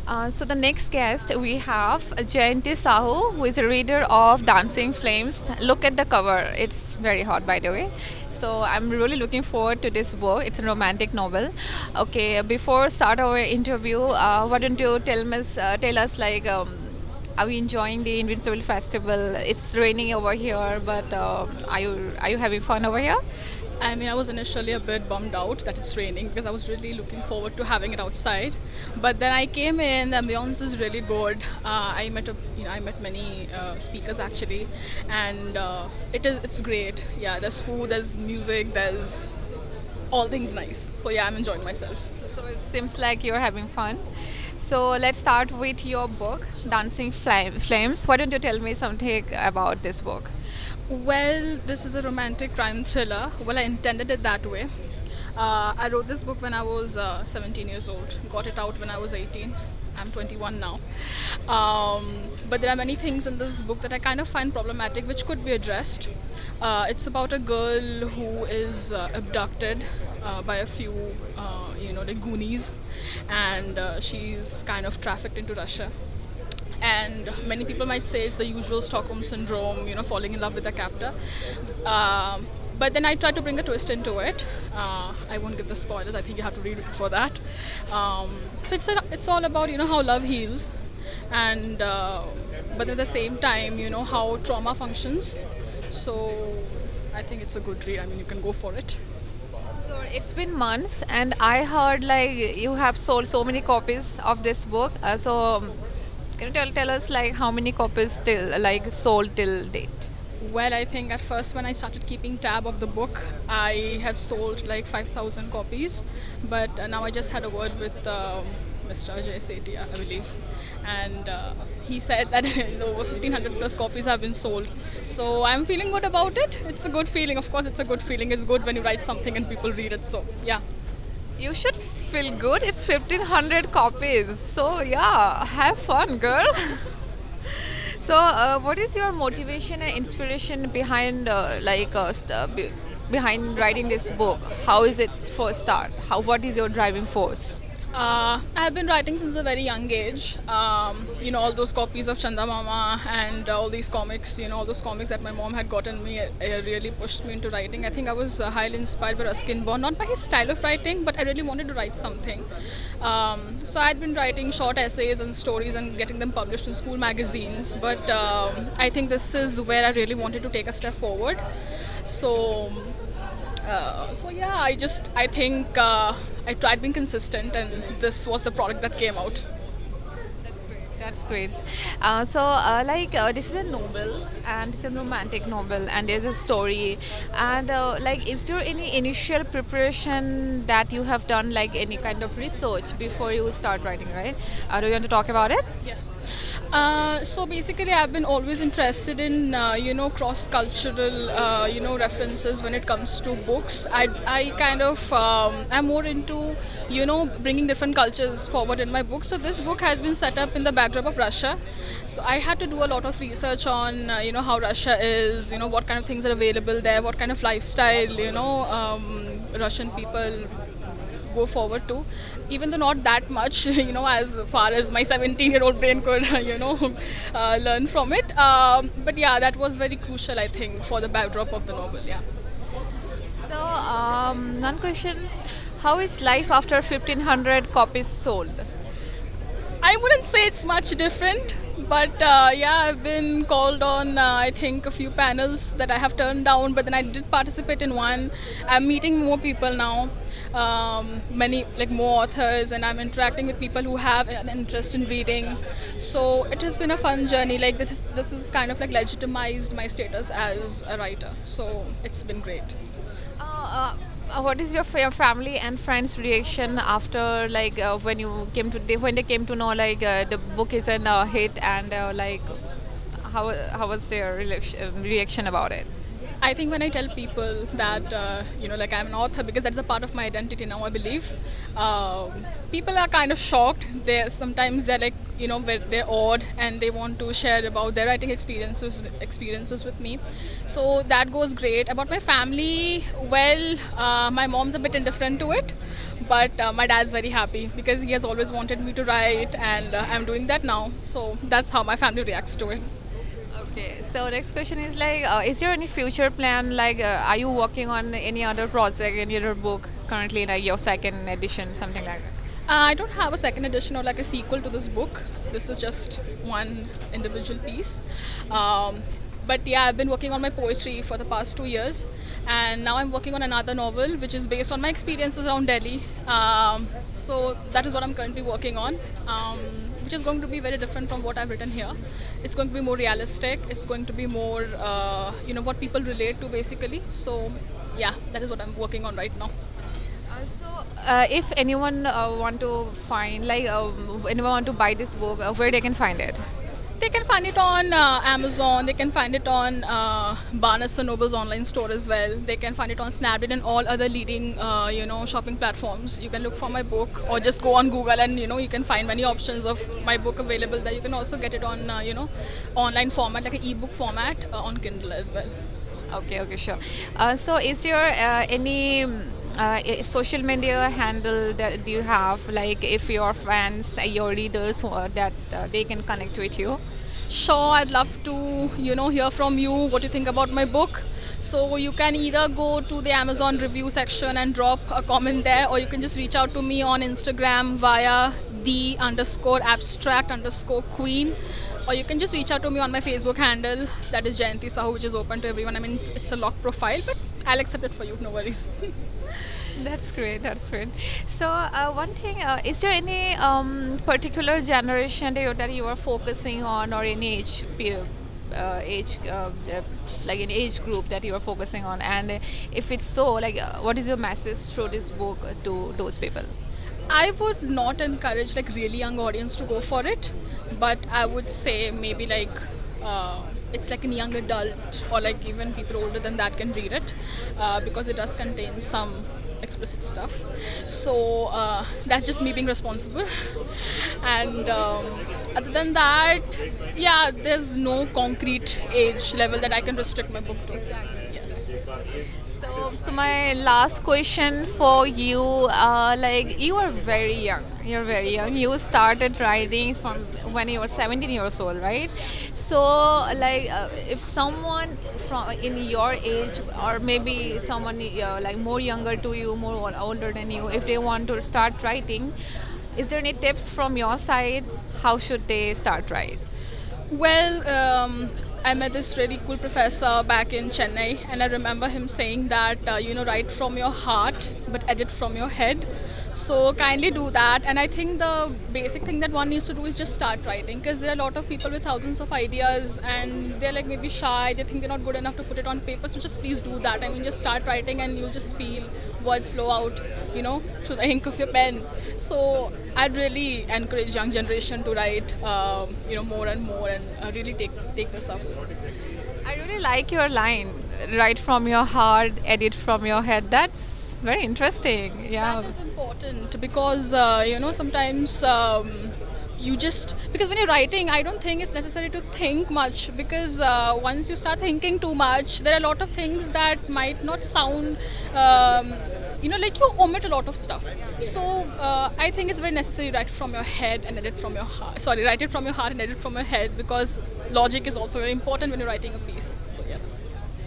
So the next guest we have Jayanti Sahu, who is a reader of Dancing Flames. Look at the cover; it's very hot, by the way. So I'm really looking forward to this book. It's a romantic novel. Okay, before start our interview, why don't you tell us are we enjoying the Invincible festival? It's raining over here, but are you having fun over here? I mean, I was initially a bit bummed out that it's raining because I was really looking forward to having it outside. But then I came in, the ambiance is really good. I met many speakers actually, and it's great. Yeah, there's food, there's music, there's all things nice. So yeah, I'm enjoying myself. So it seems like you're having fun. So let's start with your book, Flames. Why don't you tell me something about this book? Well, this is a romantic crime thriller. Well, I intended it that way. I wrote this book when I was 17 years old. Got it out when I was 18. I'm 21 now. But there are many things in this book that I kind of find problematic, which could be addressed. It's about a girl who is abducted by a few, the Goonies, and she's kind of trafficked into Russia. And many people might say it's the usual Stockholm syndrome, falling in love with a captor. But then I try to bring a twist into it. I won't give the spoilers. I think you have to read it for that. So it's all about how love heals, and but at the same time how trauma functions. So I think it's a good read. I mean, you can go for it. So it's been months, and I heard like you have sold so many copies of this book. Can you tell us like how many copies still like sold till date? Well, I think at first when I started keeping tab of the book, I had sold like 5,000 copies, but now I just had a word with Mr. Ajay Sethi, I believe, and he said that over 1,500 plus copies have been sold. So I'm feeling good about it. It's a good feeling. Of course, it's a good feeling. It's good when you write something and people read it. So yeah. You should feel good. It's 1,500 copies. So yeah, have fun, girl. So, what is your motivation and inspiration behind behind writing this book? How is it first start? What is your driving force? I've been writing since a very young age. All those copies of Chanda Mama and all these comics, all those comics that my mom had gotten me, really pushed me into writing. I think I was highly inspired by Ruskin Bond, not by his style of writing, but I really wanted to write something. So I'd been writing short essays and stories and getting them published in school magazines. But I think this is where I really wanted to take a step forward. So so yeah, I think I tried being consistent, and this was the product that came out. That's great. This is a novel, and it's a romantic novel, and there's a story. And is there any initial preparation that you have done, like any kind of research before you start writing, right? Do you want to talk about it? Yes. So basically, I've been always interested in cross-cultural references when it comes to books. I kind of am more into bringing different cultures forward in my book. So this book has been set up in the backdrop of Russia. So I had to do a lot of research on how Russia is, what kind of things are available there, what kind of lifestyle Russian people go forward to, even though not that much, as far as my 17-year-old brain could, learn from it. But yeah, that was very crucial, I think, for the backdrop of the novel. Yeah. So, one question: how is life after 1,500 copies sold? I wouldn't say it's much different, but yeah, I've been called on, I think, a few panels that I have turned down, but then I did participate in one. I'm meeting more people now, many, like more authors, and I'm interacting with people who have an interest in reading. So it has been a fun journey. Like this is kind of like legitimized my status as a writer. So it's been great. What is your family and friends' reaction after when they came to know the book is a hit, and how was their reaction about it? I think when I tell people that like I'm an author, because that's a part of my identity now, I believe, people are kind of shocked. They're like, they're odd, and they want to share about their writing experiences with me. So that goes great. About my family, well, my mom's a bit indifferent to it, but my dad's very happy because he has always wanted me to write, and I'm doing that now. So that's how my family reacts to it. Okay, so next question is like, is there any future plan? Like, are you working on any other project, any other book currently, like your second edition, something like that? I don't have a second edition or like a sequel to this book. This is just one individual piece. But yeah, I've been working on my poetry for the past 2 years, and now I'm working on another novel which is based on my experiences around Delhi. So that is what I'm currently working on, which is going to be very different from what I've written here. It's going to be more realistic. It's going to be more, what people relate to basically. So yeah, that is what I'm working on right now. If anyone want to find, like, anyone want to buy this book, where they can find it? They can find it on Amazon. They can find it on Barnes& and Noble's online store as well. They can find it on Snapdeal and all other leading, shopping platforms. You can look for my book, or just go on Google, and you can find many options of my book available there. You can also get it on, online format, like an ebook format, on Kindle as well. Okay, okay, sure. So, is there any social media handle that you have, like if your fans, your readers, that they can connect with you? Sure, I'd love to, hear from you what you think about my book. So you can either go to the Amazon review section and drop a comment there, or you can just reach out to me on Instagram via the_abstract_queen, or you can just reach out to me on my Facebook handle, that is Jayanti Sahu, which is open to everyone. I mean, it's a locked profile, but I'll accept it for you, no worries. That's great. That's great. So, one thing, is there any particular generation that you are focusing on, or any age, like an age group that you are focusing on? And if it's so, like, what is your message through this book to those people? I would not encourage like really young audience to go for it, but I would say maybe like it's like a young adult, or like even people older than that can read it, because it does contain some explicit stuff. So that's just me being responsible. And other than that, yeah, there's no concrete age level that I can restrict my book to. Yes. So my last question for you, like you are very young. You're very young. You started writing from when you were 17 years old, right? So, like, if someone from in your age, or maybe someone like more younger to you, more older than you, if they want to start writing, is there any tips from your side? How should they start writing? Well, I met this really cool professor back in Chennai, and I remember him saying that, write from your heart but edit from your head. So kindly do that. And I think the basic thing that one needs to do is just start writing, because there are a lot of people with thousands of ideas, and they're like maybe shy, they think they're not good enough to put it on paper. So just please do that. I mean, just start writing, and you'll just feel words flow out, through the ink of your pen. So I'd really encourage young generation to write, more and more, and really take this up. I really like your line. Write from your heart, edit from your head. That's very interesting. Yeah. That is important because sometimes you just, because when you're writing, I don't think it's necessary to think much, because once you start thinking too much, there are a lot of things that might not sound. Like you omit a lot of stuff. So I think it's very necessary to write from your head and edit from your heart. Sorry, write it from your heart and edit from your head, because logic is also very important when you're writing a piece. So yes.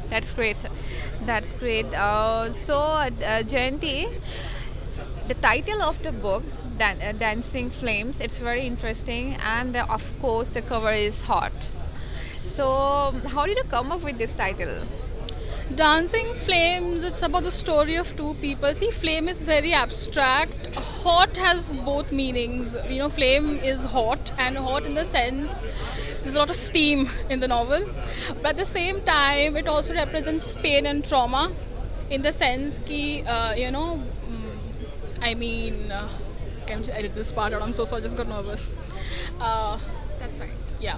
That's great. Sir. That's great. Jayanti, the title of the book, Dancing Flames, it's very interesting, and of course, the cover is hot. So, how did you come up with this title? Dancing Flames, it's about the story of two people. See, flame is very abstract. Hot has both meanings. Flame is hot, and hot in the sense there's a lot of steam in the novel. But at the same time, it also represents pain and trauma, in the sense ki, I mean, can I just edit this part out? I'm so sorry, I just got nervous. That's right. Yeah.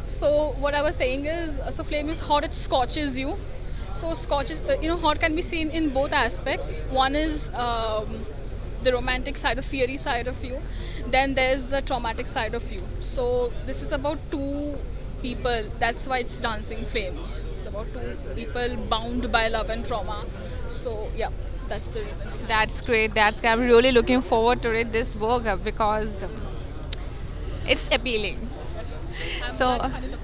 So what I was saying is, so flame is hot, it scorches you, So Scotch is, hot can be seen in both aspects. One is the romantic side, the fiery side of you. Then there's the traumatic side of you. So this is about two people. That's why it's Dancing Flames. It's about two people bound by love and trauma. So yeah, that's the reason behind it. That's great. That's great. I'm really looking forward to read this book because it's appealing. I'm glad So you had an